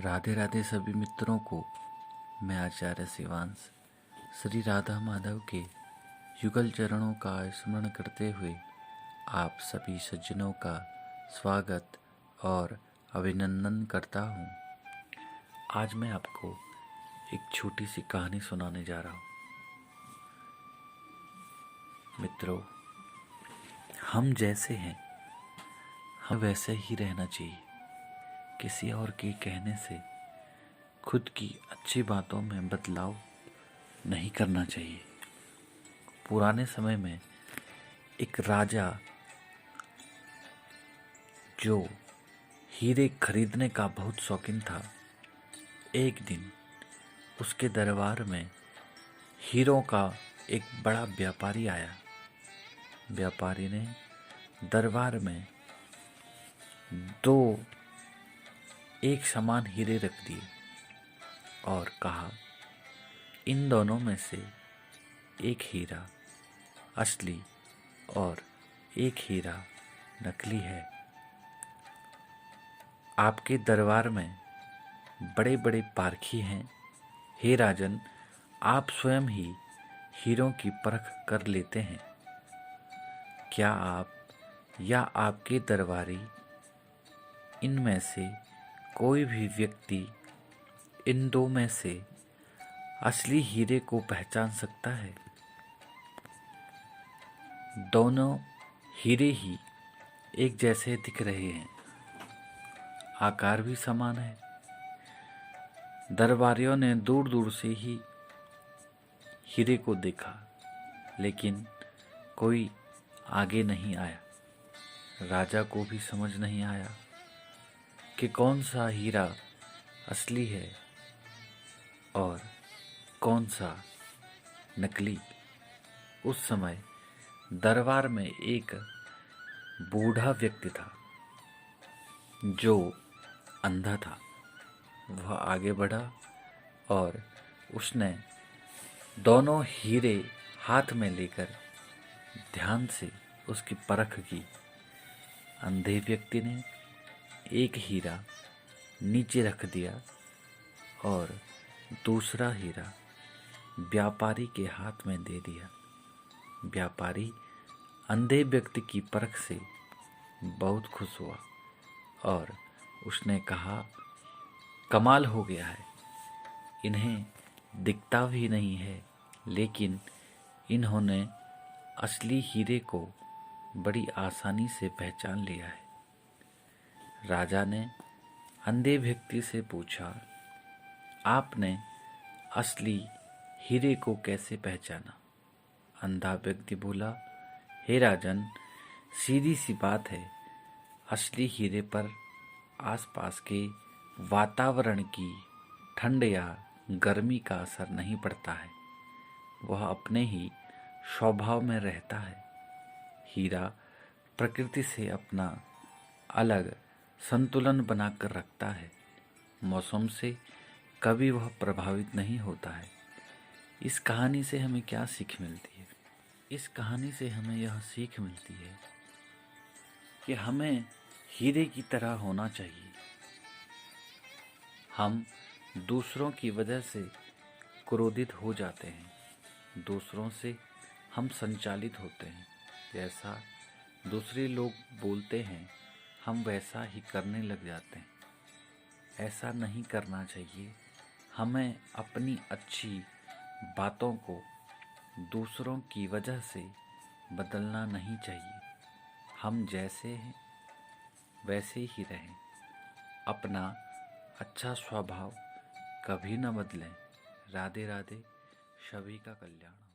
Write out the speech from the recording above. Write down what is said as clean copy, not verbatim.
राधे राधे सभी मित्रों को। मैं आचार्य शिवांश श्री राधा माधव के युगल चरणों का स्मरण करते हुए आप सभी सज्जनों का स्वागत और अभिनंदन करता हूँ। आज मैं आपको एक छोटी सी कहानी सुनाने जा रहा हूँ। मित्रों, हम जैसे हैं हम वैसे ही रहना चाहिए। किसी और के कहने से खुद की अच्छी बातों में बदलाव नहीं करना चाहिए। पुराने समय में एक राजा जो हीरे खरीदने का बहुत शौकीन था, एक दिन उसके दरबार में हीरों का एक बड़ा व्यापारी आया। व्यापारी ने दरबार में दो एक समान हीरे रख दिए और कहा, इन दोनों में से एक हीरा असली और एक हीरा नकली है। आपके दरबार में बड़े बड़े पारखी हैं। हे राजन, आप स्वयं ही हीरों की परख कर लेते हैं। क्या आप या आपके दरबारी इनमें से कोई भी व्यक्ति इन दो में से असली हीरे को पहचान सकता है? दोनों हीरे ही एक जैसे दिख रहे हैं, आकार भी समान है। दरबारियों ने दूर दूर से ही हीरे को देखा, लेकिन कोई आगे नहीं आया। राजा को भी समझ नहीं आया कि कौन सा हीरा असली है और कौन सा नकली। उस समय दरबार में एक बूढ़ा व्यक्ति था जो अंधा था। वह आगे बढ़ा और उसने दोनों हीरे हाथ में लेकर ध्यान से उसकी परख की। अंधे व्यक्ति ने एक हीरा नीचे रख दिया और दूसरा हीरा व्यापारी के हाथ में दे दिया। व्यापारी अंधे व्यक्ति की परख से बहुत खुश हुआ और उसने कहा, कमाल हो गया है। इन्हें दिखता भी नहीं है, लेकिन इन्होंने असली हीरे को बड़ी आसानी से पहचान लिया है। राजा ने अंधे व्यक्ति से पूछा, आपने असली हीरे को कैसे पहचाना? अंधा व्यक्ति बोला, हे राजन, सीधी सी बात है। असली हीरे पर आसपास के वातावरण की ठंड या गर्मी का असर नहीं पड़ता है। वह अपने ही स्वभाव में रहता है। हीरा प्रकृति से अपना अलग संतुलन बनाकर रखता है। मौसम से कभी वह प्रभावित नहीं होता है। इस कहानी से हमें क्या सीख मिलती है? इस कहानी से हमें यह सीख मिलती है कि हमें हीरे की तरह होना चाहिए। हम दूसरों की वजह से क्रोधित हो जाते हैं। दूसरों से हम संचालित होते हैं। जैसा दूसरे लोग बोलते हैं, हम वैसा ही करने लग जाते हैं। ऐसा नहीं करना चाहिए। हमें अपनी अच्छी बातों को दूसरों की वजह से बदलना नहीं चाहिए। हम जैसे हैं वैसे ही रहें। अपना अच्छा स्वभाव कभी न बदलें। राधे राधे। सभी का कल्याण।